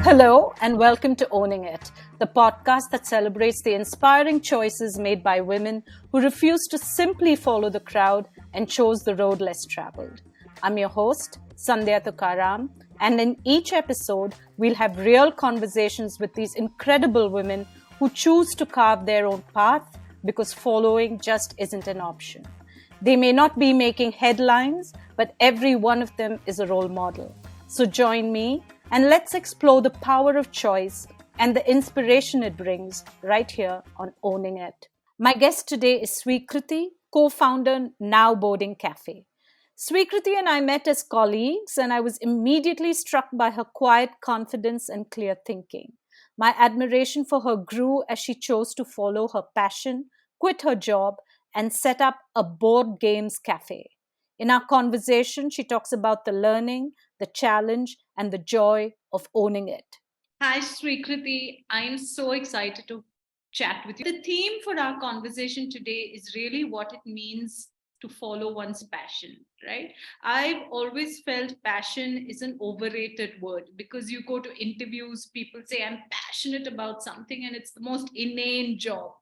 Hello, and welcome to Owning It, the podcast that celebrates the inspiring choices made by women who refuse to simply follow the crowd and chose the road less traveled. I'm your host, Sandhya Thukaram, and in each episode, we'll have real conversations with these incredible women who choose to carve their own path because following just isn't an option. They may not be making headlines, but every one of them is a role model. So join me and let's explore the power of choice and the inspiration it brings right here on Owning It. My guest today is Sweekruthi, co-founder Now Boarding Cafe. Sweekruthi and I met as colleagues, and I was immediately struck by her quiet confidence and clear thinking. My admiration for her grew as she chose to follow her passion, quit her job, and set up a board games cafe. In our conversation, she talks about the learning, the challenge, and the joy of owning it. Hi, Sweekruthi. I'm so excited to chat with you. The theme for our conversation today is really what it means to follow one's passion, right? I've always felt passion is an overrated word because you go to interviews, people say, I'm passionate about something, and it's the most inane job.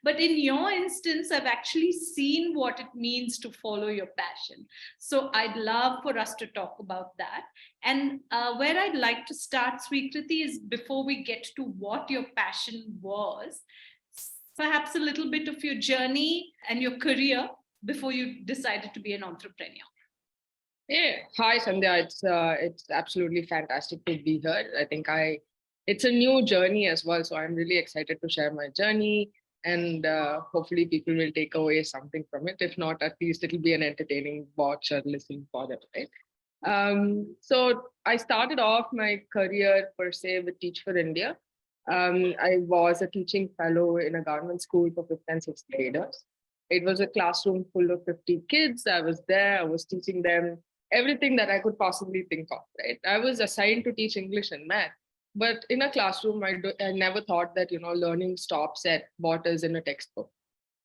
But in your instance, I've actually seen what it means to follow your passion. So I'd love for us to talk about that. And where I'd like to start, Sweekruthi, is before we get to what your passion was, perhaps a little bit of your journey and your career before you decided to be an entrepreneur. Yeah, hi Sandhya. It's absolutely fantastic to be here. It's a new journey as well, so I'm really excited to share my journey, and hopefully people will take away something from it. If not, at least it'll be an entertaining watch or listen for them, right? So I started off my career per se with Teach for India. I was a teaching fellow in a government school for fifth and sixth graders. It was a classroom full of 50 kids. I was there. I was teaching them everything that I could possibly think of. Right? I was assigned to teach English and math, but in a classroom, I never thought that learning stops at what is in a textbook.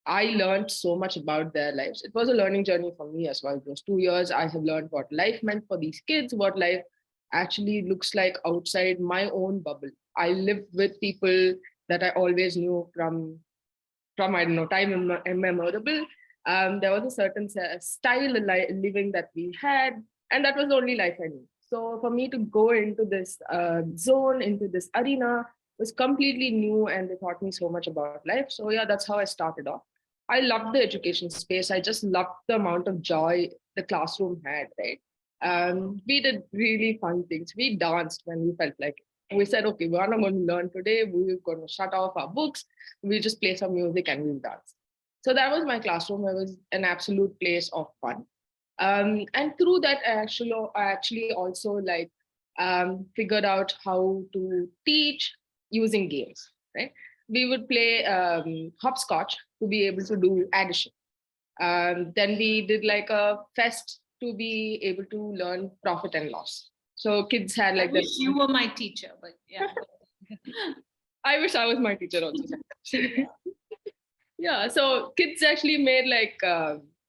I learned so much about their lives. It was a learning journey for me as well. Those 2 years, I have learned what life meant for these kids, what life actually looks like outside my own bubble. I lived with people that I always knew from I don't know time immemorable. There was a certain style of living that we had, and that was the only life I knew. So for me to go into this zone, into this arena, was completely new, and it taught me so much about life. So yeah, that's how I started off. I loved the education space. I just loved the amount of joy the classroom had. Right. We did really fun things. We danced when we felt like it. We said, okay, we're not going to learn today. We're going to shut off our books. We just play some music and we'll dance. So that was my classroom. It was an absolute place of fun. And through that, I actually also figured out how to teach using games. Right? We would play hopscotch to be able to do addition. Then we did like a fest to be able to learn profit and loss. So kids had like I wish you were my teacher, but yeah. I wish I was my teacher also. Yeah, so kids actually made like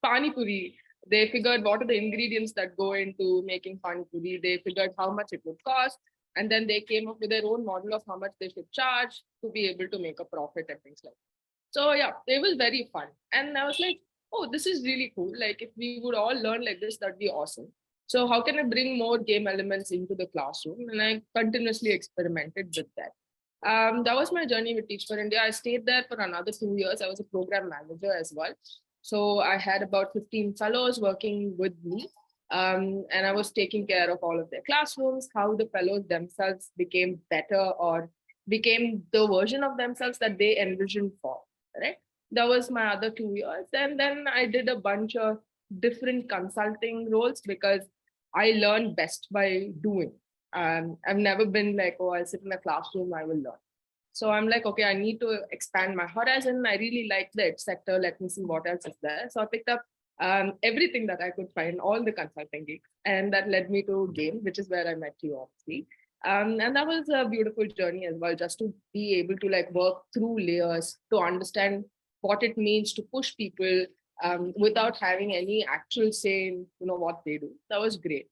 pani puri. They figured what are the ingredients that go into making pani puri. They figured how much it would cost, and then they came up with their own model of how much they should charge to be able to make a profit and things like that. So yeah, it was very fun, and I was like, oh, this is really cool. Like if we would all learn like this, that'd be awesome. So how can I bring more game elements into the classroom? And I continuously experimented with that. That was my journey with Teach for India. I stayed there for another 2 years. I was a program manager as well. So I had about 15 fellows working with me. And I was taking care of all of their classrooms, how the fellows themselves became better or became the version of themselves that they envisioned for. Right. That was my other 2 years. And then I did a bunch of different consulting roles because I learned best by doing. I've never been like, oh, I'll sit in a classroom, I will learn. So I'm like, okay, I need to expand my horizon. I really like the ed sector. Let me see what else is there. So I picked up everything that I could find, all the consulting gigs, and that led me to game, which is where I met you, obviously. And that was a beautiful journey as well, just to be able to like work through layers to understand what it means to push people without having any actual say in what they do. That was great.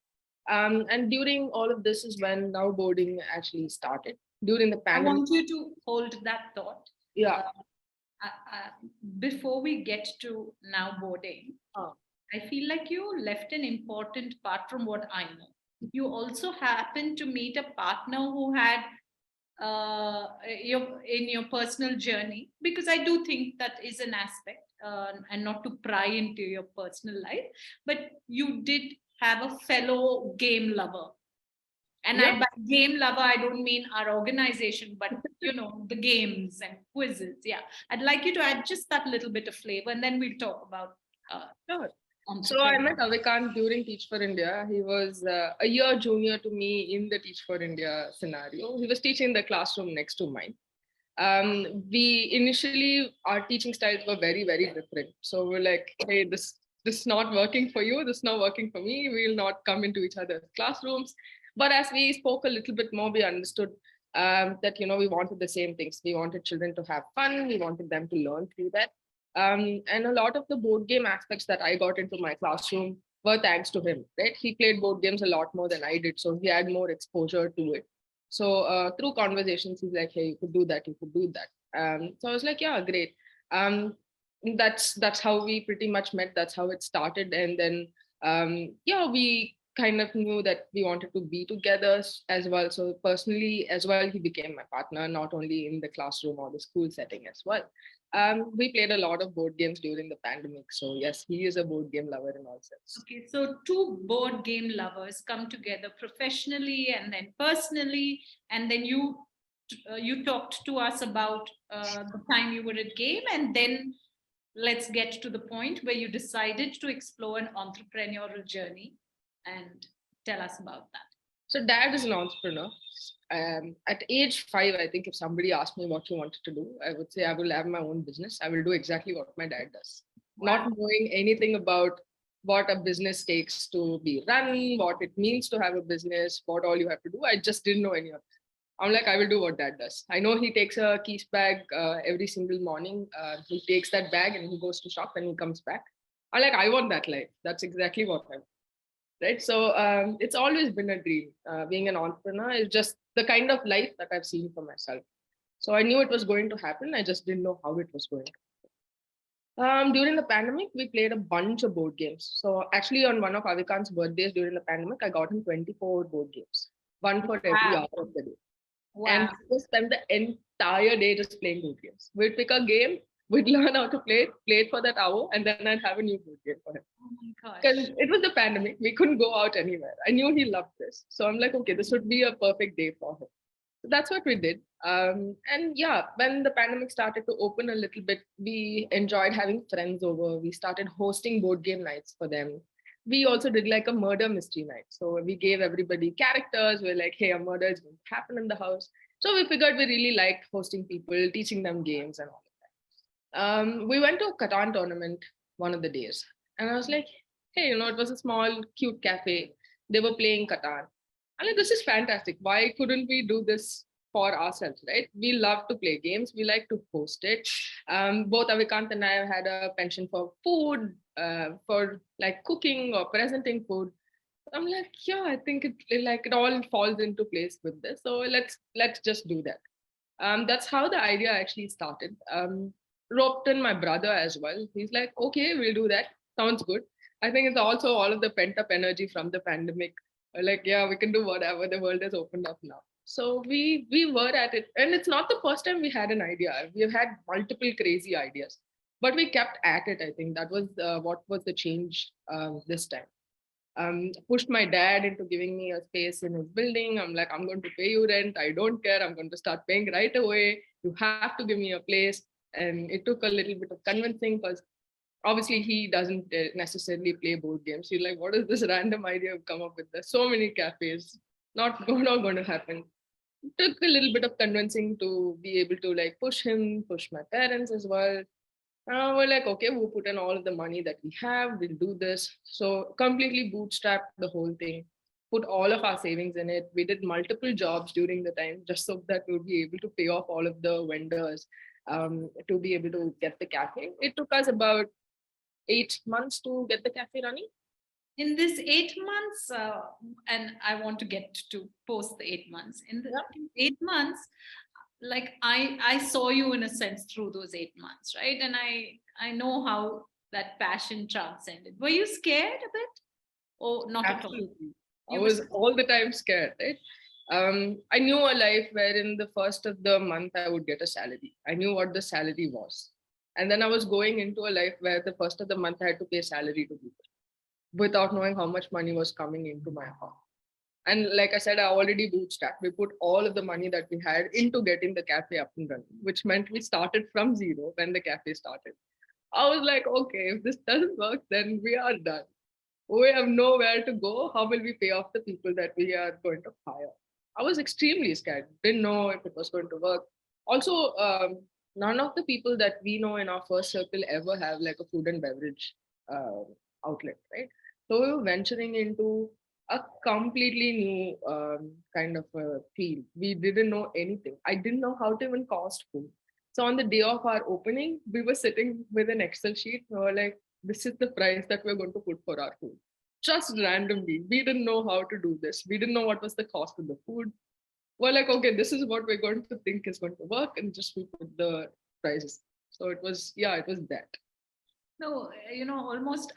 And during all of this is when now boarding actually started during the I pandemic. want you to hold that thought. Yeah. Before we get to now boarding, I feel like you left an important part from what I know. You also happened to meet a partner who had in your personal journey, because I do think that is an aspect, and not to pry into your personal life, but you did have a fellow game lover. And Yep. by game lover, I don't mean our organization, but the games and quizzes. Yeah, I'd like you to add just that little bit of flavor, and then we'll talk about. Sure. So I met Avikant during Teach for India. He was a year junior to me in the Teach for India scenario. He was teaching the classroom next to mine. We initially, our teaching styles were very, very different. So we're like, hey, this is not working for you. This is not working for me. We'll not come into each other's classrooms. But as we spoke a little bit more, we understood that we wanted the same things. We wanted children to have fun. We wanted them to learn through that. And a lot of the board game aspects that I got into my classroom were thanks to him. Right? He played board games a lot more than I did, so he had more exposure to it. So through conversations, he's like, "Hey, you could do that. You could do that." So I was like, "Yeah, great." That's how we pretty much met. That's how it started, and then we kind of knew that we wanted to be together as well. So personally, as well, he became my partner, not only in the classroom or the school setting as well. We played a lot of board games during the pandemic. So yes, he is a board game lover in all sense. Okay, so two board game lovers come together professionally and then personally, and then you talked to us about the time you were at game, and then let's get to the point where you decided to explore an entrepreneurial journey, and tell us about that. So dad is an entrepreneur. At age 5, I think if somebody asked me what you wanted to do, I would say I will have my own business. I will do exactly what my dad does. Wow. Not knowing anything about what a business takes to be run, what it means to have a business, what all you have to do. I just didn't know any of it. I'm like, I will do what dad does. I know he takes a keys bag every single morning. He takes that bag and he goes to shop and he comes back. I'm like, I want that life. That's exactly what I want. Right. So it's always been a dream. Being an entrepreneur is just the kind of life that I've seen for myself. So I knew it was going to happen. I just didn't know how it was going to happen. During the pandemic, we played a bunch of board games. So actually on one of Avikant's birthdays during the pandemic, I got him 24 board games, one for every hour of the day. Wow. And we spent the entire day just playing board games. We'd pick a game, we'd learn how to play it for that hour, and then I'd have a new board game for him. Oh my gosh. Because it was the pandemic. We couldn't go out anywhere. I knew he loved this. So I'm like, okay, this would be a perfect day for him. So that's what we did. And yeah, when the pandemic started to open a little bit, we enjoyed having friends over. We started hosting board game nights for them. We also did like a murder mystery night. So we gave everybody characters. We're like, hey, a murder is going to happen in the house. So we figured we really liked hosting people, teaching them games and all of that. We went to a Catan tournament one of the days. And I was like, hey, it was a small, cute cafe. They were playing Catan. I'm like, this is fantastic. Why couldn't we do this for ourselves, right? We love to play games. We like to host it. Both Avikant and I have had a penchant for food, for like cooking or presenting food. I'm like, yeah, I think it all falls into place with this. So let's just do that. That's how the idea actually started. Roped in my brother as well. He's like, okay, we'll do that. Sounds good. I think it's also all of the pent up energy from the pandemic. Like, yeah, we can do whatever. The world has opened up now. So we were at it. And it's not the first time we had an idea. We've had multiple crazy ideas, but we kept at it. I think that was what was the change this time. Pushed my dad into giving me a space in his building. I'm like, I'm going to pay you rent. I don't care. I'm going to start paying right away. You have to give me a place. And it took a little bit of convincing because obviously he doesn't necessarily play board games. He's like, what is this random idea you've come up with? There's so many cafes. Not going to happen. It took a little bit of convincing to be able to like push him, push my parents as well. We're like, okay, we'll put in all of the money that we have. We'll do this. So completely bootstrapped the whole thing. Put all of our savings in it. We did multiple jobs during the time just so that we'll be able to pay off all of the vendors to be able to get the cafe. It took us about 8 months to get the cafe running. in this 8 months, and I want to get to post the 8 months. In the 8 months, like I saw you in a sense through those 8 months, right? And I know how that passion transcended. Were you scared a bit, or not at all? Absolutely. I was all the time scared, right? I knew a life wherein the first of the month I would get a salary. I knew what the salary was. And then I was going into a life where the first of the month I had to pay salary to people without knowing how much money was coming into my account. And like I said, I already bootstrapped. We put all of the money that we had into getting the cafe up and running, which meant we started from zero when the cafe started. I was like, okay, if this doesn't work, then we are done. We have nowhere to go. How will we pay off the people that we are going to hire? I was extremely scared. Didn't know if it was going to work. Also, none of the people that we know in our first circle ever have like a food and beverage uh, outlet, right? So we were venturing into a completely new kind of a field. We didn't know anything. I didn't know how to even cost food. So on the day of our opening, we were sitting with an Excel sheet. We were like, this is the price that we're going to put for our food. Just randomly. We didn't know how to do this. We didn't know what was the cost of the food. We're like, okay, this is what we're going to think is going to work. And just we put the prices. So it was that. No, almost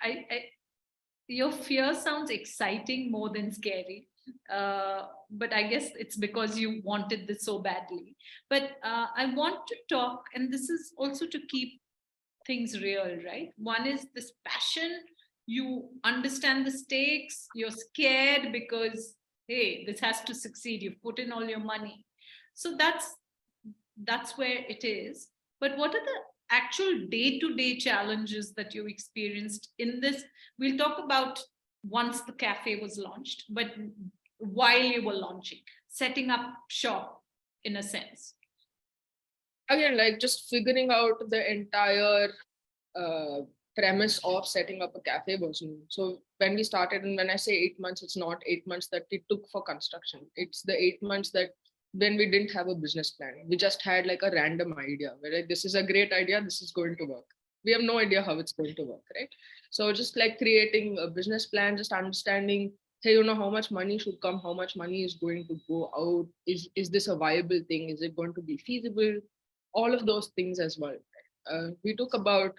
your fear sounds exciting more than scary. But I guess it's because you wanted this so badly. But I want to talk, and this is also to keep things real, right? One is this passion. You understand the stakes. You're scared because, hey, this has to succeed. You've put in all your money. So that's where it is. But what are the actual day-to-day challenges that you experienced in this? We'll talk about once the cafe was launched, but while you were launching, setting up shop in a sense. Again, like just figuring out the entire premise of setting up a cafe was new. So when we started, and when I say 8 months, it's not 8 months that it took for construction. It's the 8 months that when we didn't have a business plan. We just had like a random idea where like, this is a great idea, this is going to work. We have no idea how it's going to work, right? So just like creating a business plan, just understanding, hey, how much money should come, how much money is going to go out, is this a viable thing, is it going to be feasible, all of those things as well. We took about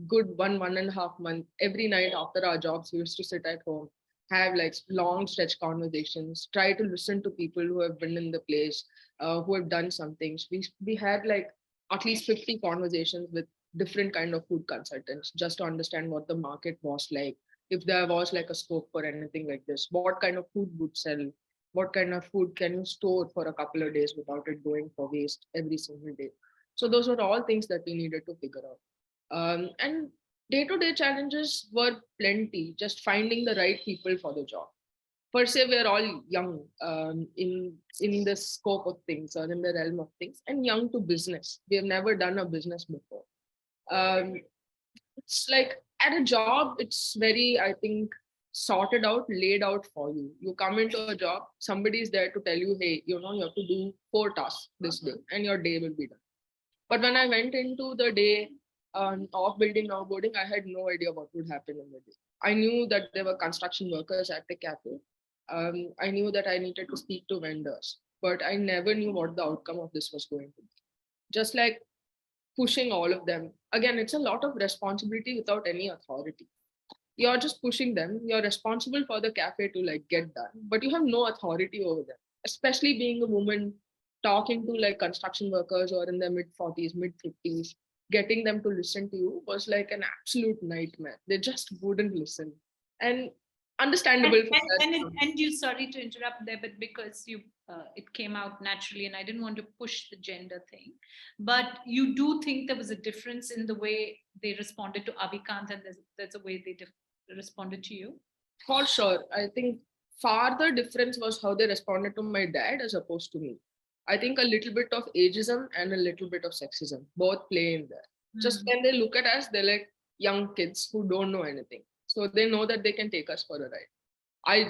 good 1.5 months. Every night after our jobs, we used to sit at home, have like long stretch conversations, try to listen to people who have been in the place, who have done some things. We had like at least 50 conversations with different kind of food consultants just to understand what the market was like, if there was like a scope for anything like this, what kind of food would sell, what kind of food can you store for a couple of days without it going for waste every single day. So those were all things that we needed to figure out. And day-to-day challenges were plenty, just finding the right people for the job. Per se, we're all young in the scope of things or in the realm of things, and young to business. We have never done a business before. Um, it's like at a job, it's very, I think, sorted out, laid out for you. You come into a job, somebody is there to tell you, hey, you have to do 4 tasks this day, and your day will be done. But when I went into the day of building onboarding, I had no idea what would happen in the day. I knew that there were construction workers at the cafe. I knew that I needed to speak to vendors, but I never knew what the outcome of this was going to be. Just like pushing all of them. Again, it's a lot of responsibility without any authority. You're just pushing them. You're responsible for the cafe to like get done, but you have no authority over them, especially being a woman talking to like construction workers who are in their mid 40s, mid 50s, getting them to listen to you was like an absolute nightmare. They just wouldn't listen. And understandable for that. And you, sorry to interrupt there, but because it came out naturally, and I didn't want to push the gender thing, but you do think there was a difference in the way they responded to Avikant, and there's a way they responded to you? For sure. I think far the difference was how they responded to my dad as opposed to me. I think a little bit of ageism and a little bit of sexism both play in there. Just when they look at us, they're like young kids who don't know anything. So they know that they can take us for a ride. I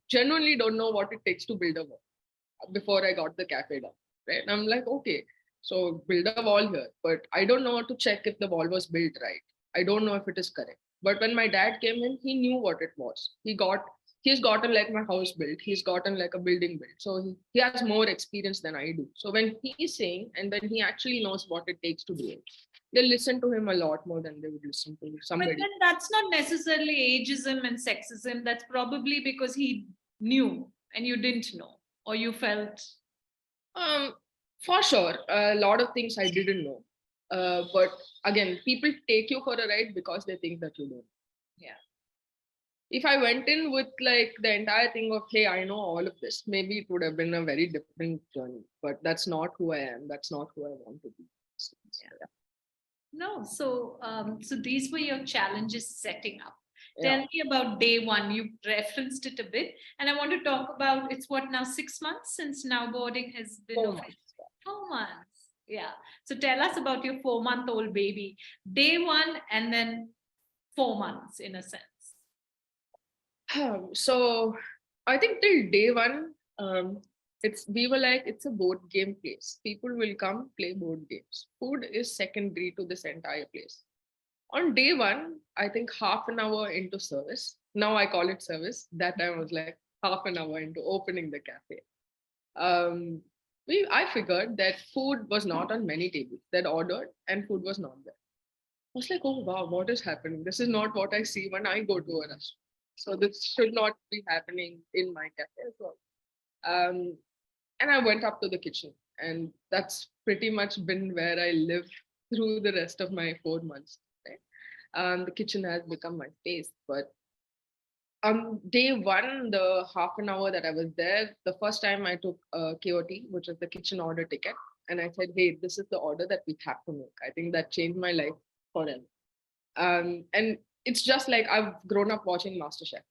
genuinely don't know what it takes to build a wall before I got the cafe done. Right. And I'm like, okay, so build a wall here, but I don't know how to check if the wall was built right. I don't know if it is correct. But when my dad came in, he knew what it was. He's gotten like my house built. He's gotten like a building built. So he has more experience than I do. So when he's saying, and when he actually knows what it takes to do it, they listen to him a lot more than they would listen to But somebody. then that's not necessarily ageism and sexism. That's probably because he knew and you didn't know, or you felt. For sure, a lot of things I didn't know. But again, people take you for a ride because they think that you don't. Yeah. If I went in with like the entire thing of, hey, I know all of this, maybe it would have been a very different journey. But that's not who I am. That's not who I want to be. So, yeah. No, so these were your challenges setting up. Yeah. Tell me about day one. You referenced it a bit, and I want to talk about it's what now 6 months since now boarding has been 4 official. months. 4 months. Yeah. So tell us about your 4-month-old baby. Day one and then 4 months in a sense. So I think till day one, we were like, it's a board game place. People will come play board games. Food is secondary to this entire place. On day one, I think half an hour into service. Now I call it service. That time I was like half an hour into opening the cafe. I figured that food was not on many tables. They'd ordered and food was not there. I was like, oh wow, what is happening? This is not what I see when I go to a restaurant. So this should not be happening in my cafe as well. Um, and I went up to the kitchen, and that's pretty much been where I live through the rest of my 4 months. Right? The kitchen has become my space. But on day one, the half an hour that I was there, the first time I took a KOT, which is the kitchen order ticket, and I said, hey, this is the order that we have to make. I think that changed my life forever. And it's just like I've grown up watching MasterChef.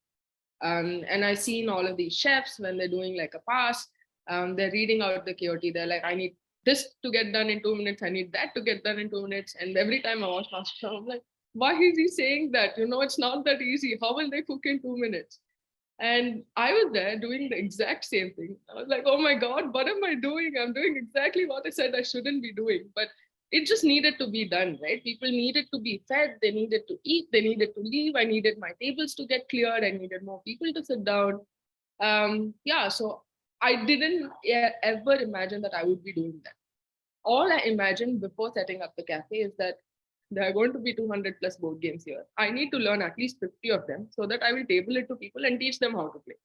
And I've seen all of these chefs when they're doing like a pass, they're reading out the KOT. They're like, I need this to get done in 2 minutes. I need that to get done in 2 minutes. And every time I watch MasterChef, I'm like, why is he saying that? It's not that easy. How will they cook in 2 minutes? And I was there doing the exact same thing. I was like, oh my God, what am I doing? I'm doing exactly what I said I shouldn't be doing. But it just needed to be done, right? People needed to be fed, they needed to eat, they needed to leave. I needed my tables to get cleared, I needed more people to sit down. Yeah, so I didn't ever imagine that I would be doing that. All I imagined before setting up the cafe is that there are going to be 200 plus board games here. I need to learn at least 50 of them so that I will table it to people and teach them how to play.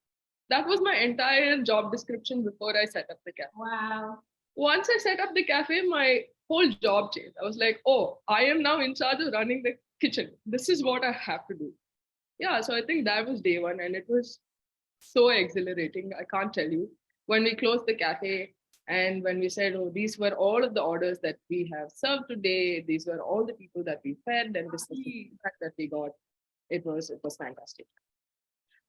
That was my entire job description before I set up the cafe. Wow. Once I set up the cafe, my whole job changed. I was like, oh, I am now in charge of running the kitchen. This is what I have to do. Yeah, so I think that was day one, and it was so exhilarating. I can't tell you. When we closed the cafe and when we said, oh, these were all of the orders that we have served today, these were all the people that we fed, and this was the feedback that we got. It was fantastic.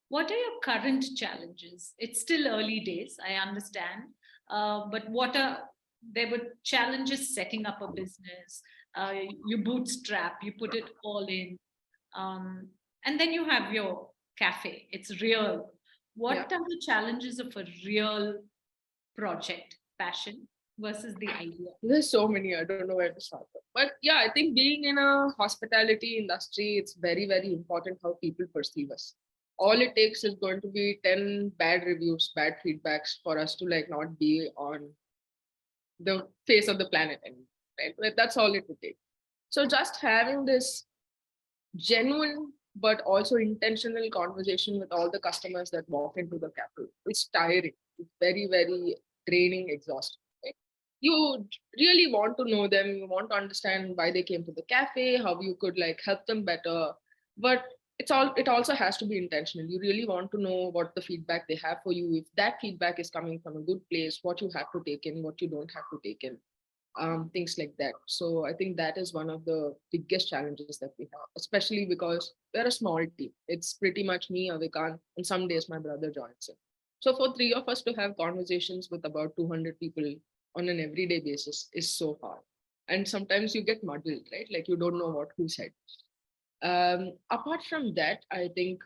What are your current challenges? It's still early days, I understand. But there were challenges setting up a business. You bootstrap, you put it all in. And then you have your cafe. It's real. What Yeah. are the challenges of a real project, passion versus the idea? There's so many, I don't know where to start. But yeah, I think being in a hospitality industry, it's very, very important how people perceive us. All it takes is going to be 10 bad reviews, bad feedbacks for us to like not be on the face of the planet anymore, right? Like, that's all it would take. So just having this genuine but also intentional conversation with all the customers that walk into the cafe is tiring. It's very, very draining, exhausting. Right? You really want to know them, you want to understand why they came to the cafe, how you could like help them better. But it also has to be intentional. You really want to know what the feedback they have for you. If that feedback is coming from a good place, what you have to take in, what you don't have to take in. Things like that. So I think that is one of the biggest challenges that we have, especially because we're a small team. It's pretty much me, Avikant, and some days my brother joins in. So for three of us to have conversations with about 200 people on an everyday basis is so hard. And sometimes you get muddled, right? Like you don't know what who said. Apart from that, I think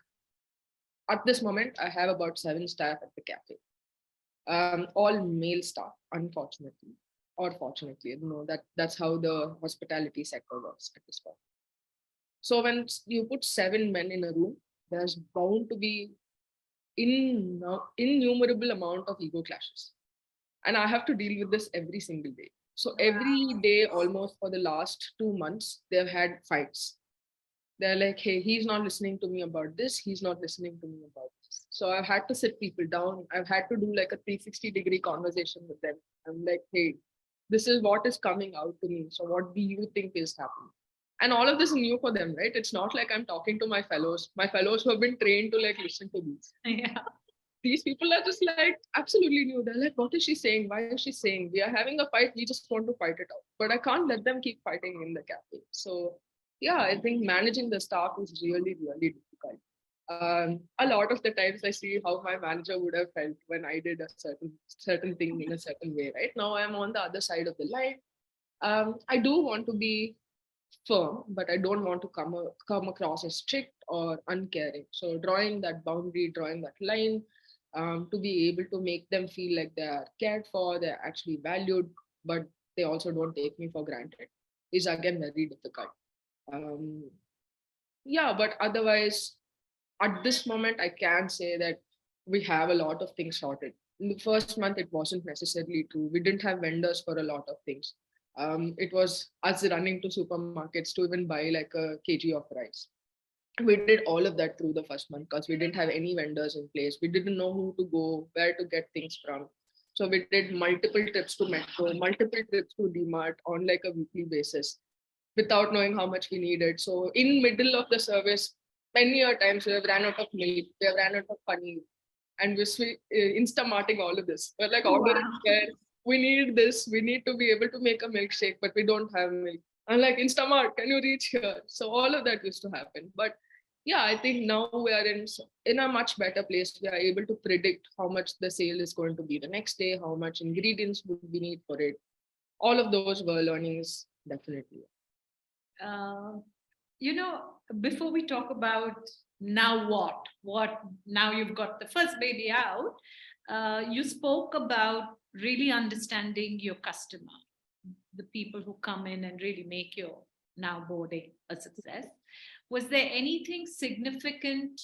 at this moment, I have about 7 staff at the cafe. All male staff, unfortunately or fortunately. That's how the hospitality sector works at this point. So when you put 7 men in a room, there's bound to be innumerable amount of ego clashes. And I have to deal with this every single day. So every day, almost for the last 2 months, they've had fights. They're like, hey, he's not listening to me about this. He's not listening to me about this. So I've had to sit people down. I've had to do like a 360-degree conversation with them. I'm like, hey, this is what is coming out to me. So what do you think is happening? And all of this is new for them, right? It's not like I'm talking to my fellows who have been trained to like listen to these. Yeah. These people are just like absolutely new. They're like, what is she saying? Why is she saying? We are having a fight. We just want to fight it out. But I can't let them keep fighting in the cafe. So yeah, I think managing the staff is really, really difficult. A lot of the times I see how my manager would have felt when I did a certain thing in a certain way. Right now I'm on the other side of the line. I do want to be firm, but I don't want to come across as strict or uncaring. So drawing that boundary, drawing that line, to be able to make them feel like they are cared for, they're actually valued, but they also don't take me for granted, is again very difficult. Um, yeah, but otherwise, at this moment, I can say that we have a lot of things sorted. In the first month, it wasn't necessarily true. We didn't have vendors for a lot of things. It was us running to supermarkets to even buy like a kg of rice. We did all of that through the first month because we didn't have any vendors in place. We didn't know who to go, where to get things from. So we did multiple trips to Metro, multiple trips to DMart on like a weekly basis without knowing how much we needed. So in middle of the service, many a times we have ran out of milk, we have ran out of paneer, and we're Instamarting all of this. We're like ordering there, we need this, we need to be able to make a milkshake, but we don't have milk. I'm like, Instamart, can you reach here? So all of that used to happen. But yeah, I think now we are in a much better place. We are able to predict how much the sale is going to be the next day, how much ingredients would we need for it. All of those were learnings, definitely. Uh, you know, before we talk about now what now you've got the first baby out, you spoke about really understanding your customer, the people who come in and really make your now boarding a success. Was there anything significant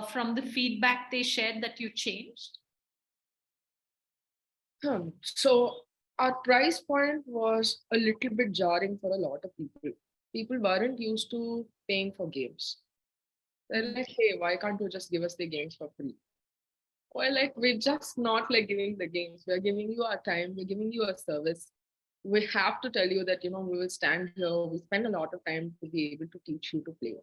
from the feedback they shared that you changed? So our price point was a little bit jarring for a lot of people. People weren't used to paying for games. They're like, hey, why can't you just give us the games for free? Well, like we're just not like giving the games. We're giving you our time. We're giving you a service. We have to tell you that, we will stand here. We spend a lot of time to be able to teach you to play.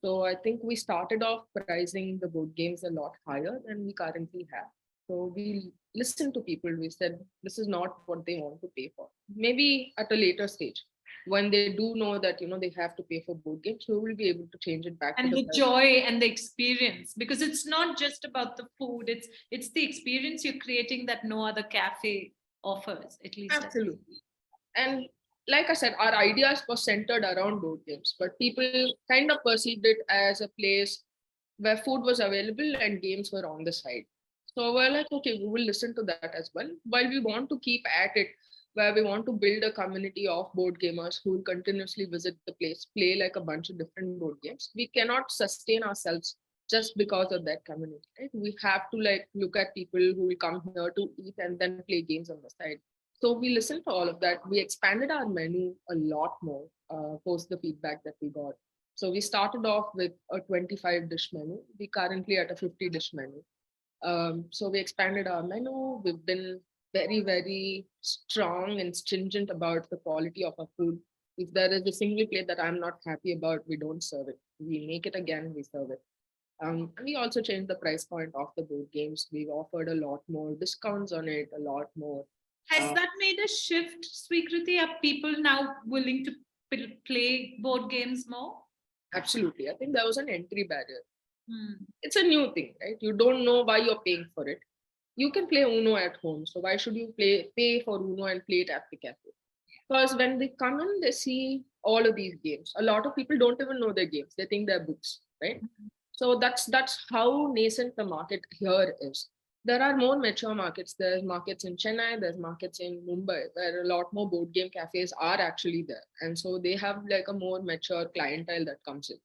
So I think we started off pricing the board games a lot higher than we currently have. So we listened to people. We said, this is not what they want to pay for. Maybe at a later stage, when they do know that, they have to pay for board games, we will be able to change it back And to the joy and the experience, because it's not just about the food, it's the experience you're creating that no other cafe offers, at least. Absolutely. And like I said, our ideas were centered around board games, but people kind of perceived it as a place where food was available and games were on the side. So we're like, okay, we will listen to that as well. While we want to keep at it, where we want to build a community of board gamers who will continuously visit the place, play like a bunch of different board games, we cannot sustain ourselves just because of that community. Right? We have to like look at people who will come here to eat and then play games on the side. So we listened to all of that. We expanded our menu a lot more post the feedback that we got. So we started off with a 25 dish menu. We currently at a 50 dish menu. So we expanded our menu. We've been very, very strong and stringent about the quality of our food. If there is a single plate that I'm not happy about, we don't serve it. We make it again, we serve it. And we also changed the price point of the board games. We've offered a lot more discounts on it, a lot more. Has that made a shift, Sweekruthi? Are people now willing to play board games more? Absolutely. I think there was an entry barrier. It's a new thing, right? You don't know why you're paying for it. You can play Uno at home. So why should you pay for Uno and play it at the cafe? Because when they come in, they see all of these games. A lot of people don't even know their games. They think they're books, right? So that's how nascent the market here is. There are more mature markets. There's markets in Chennai, there's markets in Mumbai, where a lot more board game cafes are actually there. And so they have like a more mature clientele that comes in.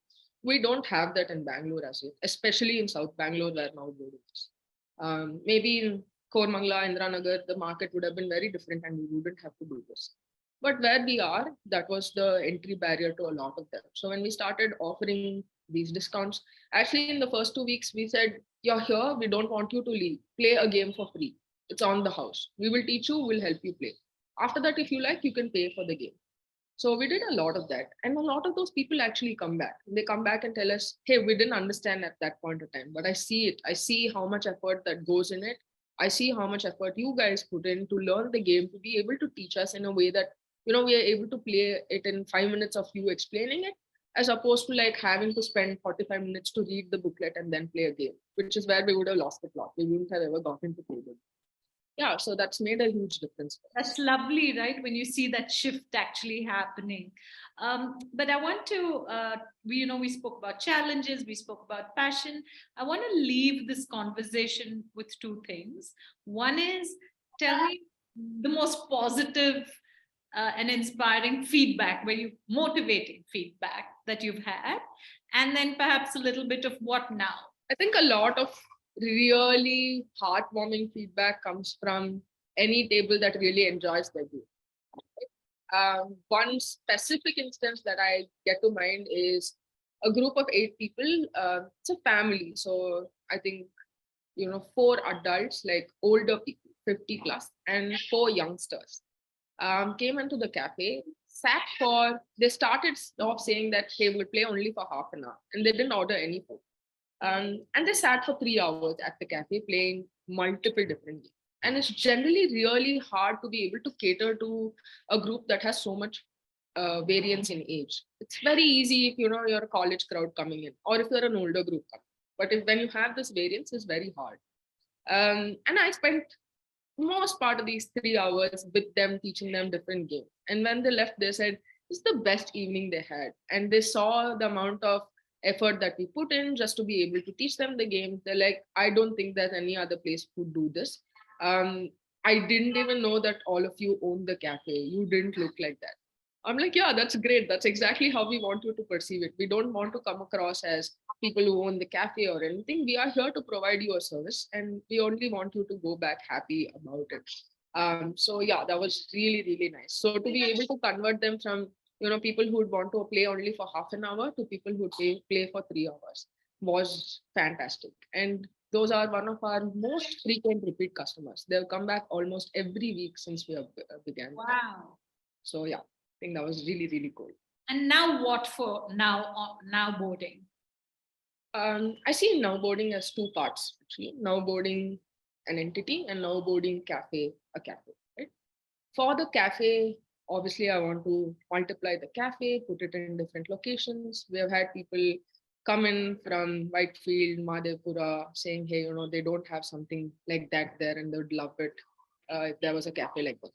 We don't have that in Bangalore as yet, especially in South Bangalore where now boarding is. Maybe in Kormangla, Indranagar, the market would have been very different and we wouldn't have to do this. But where we are, that was the entry barrier to a lot of them. So when we started offering these discounts, actually in the first 2 weeks, we said, you're here, we don't want you to leave. Play a game for free. It's on the house. We will teach you, we'll help you play. After that, if you like, you can pay for the game. So we did a lot of that. And a lot of those people actually come back. They come back and tell us, hey, we didn't understand at that point of time, but I see it. I see how much effort that goes in it. I see how much effort you guys put in to learn the game, to be able to teach us in a way that, we are able to play it in 5 minutes of you explaining it, as opposed to like having to spend 45 minutes to read the booklet and then play a game, which is where we would have lost the plot. We wouldn't have ever gotten to play it. Yeah, so that's made a huge difference. That's lovely, right? When you see that shift actually happening. But I want to, we spoke about challenges, we spoke about passion. I want to leave this conversation with two things. One is, tell me the most positive and inspiring feedback, motivating feedback that you've had, and then perhaps a little bit of what now. I think a lot of really heartwarming feedback comes from any table that really enjoys their game. One specific instance that I get to mind is a group of 8 people. It's a family. So I think, 4 adults, like older people, 50 plus, and 4 youngsters came into the cafe, they started off saying that they would play only for half an hour and they didn't order any food. And they sat for 3 hours at the cafe playing multiple different games. And it's generally really hard to be able to cater to a group that has so much variance in age. It's very easy if you're a college crowd coming in, or if you're an older group coming. But when you have this variance, it's very hard. And I spent most part of these 3 hours with them, teaching them different games. And when they left, they said it's the best evening they had. And they saw the amount of effort that we put in just to be able to teach them the game. They're like, I don't think that any other place could do this. I didn't even know that all of you own the cafe. You didn't look like that. I'm like, yeah, that's great. That's exactly how we want you to perceive it. We don't want to come across as people who own the cafe or anything. We are here to provide you a service, and we only want you to go back happy about it. So yeah, that was really, really nice. So to be able to convert them from people who would want to play only for half an hour to people who play for 3 hours was fantastic. And those are one of our most frequent repeat customers. They'll come back almost every week since we have began. Wow. So yeah, I think that was really, really cool. And now what for now boarding? I see now boarding as 2 parts, actually. Now boarding an entity and now boarding cafe, a cafe, right? For the cafe, obviously I want to multiply the cafe, put it in different locations. We have had people come in from Whitefield, Madhepura, saying, hey, they don't have something like that there and they would love it if there was a cafe like that.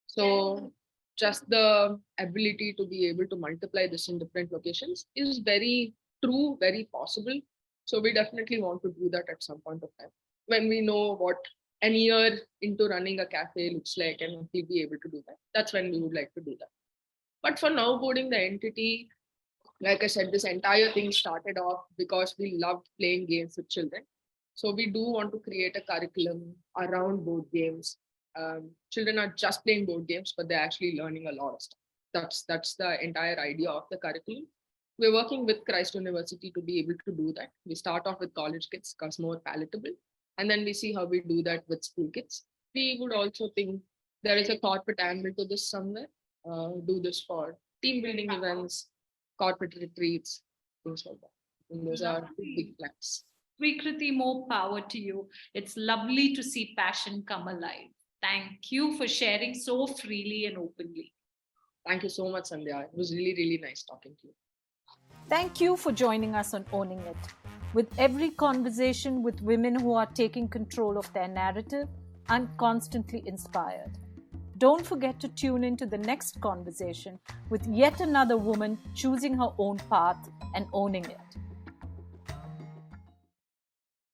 So just the ability to be able to multiply this in different locations is very true, very possible. So we definitely want to do that at some point of time when we know what an year into running a cafe looks like and we'll be able to do that. That's when we would like to do that. But for now boarding the entity, like I said, this entire thing started off because we loved playing games with children. So we do want to create a curriculum around board games. Children are just playing board games, but they're actually learning a lot of stuff. That's the entire idea of the curriculum. We're working with Christ University to be able to do that. We start off with college kids because more palatable. And then we see how we do that with school kids. We would also think there is a corporate angle to this somewhere. Do this for team building events, corporate retreats, things like that. And those are big plans. Sweekruthi, more power to you. It's lovely to see passion come alive. Thank you for sharing so freely and openly. Thank you so much, Sandhya. It was really, really nice talking to you. Thank you for joining us on Owning It. With every conversation with women who are taking control of their narrative, I'm constantly inspired. Don't forget to tune into the next conversation with yet another woman choosing her own path and owning it.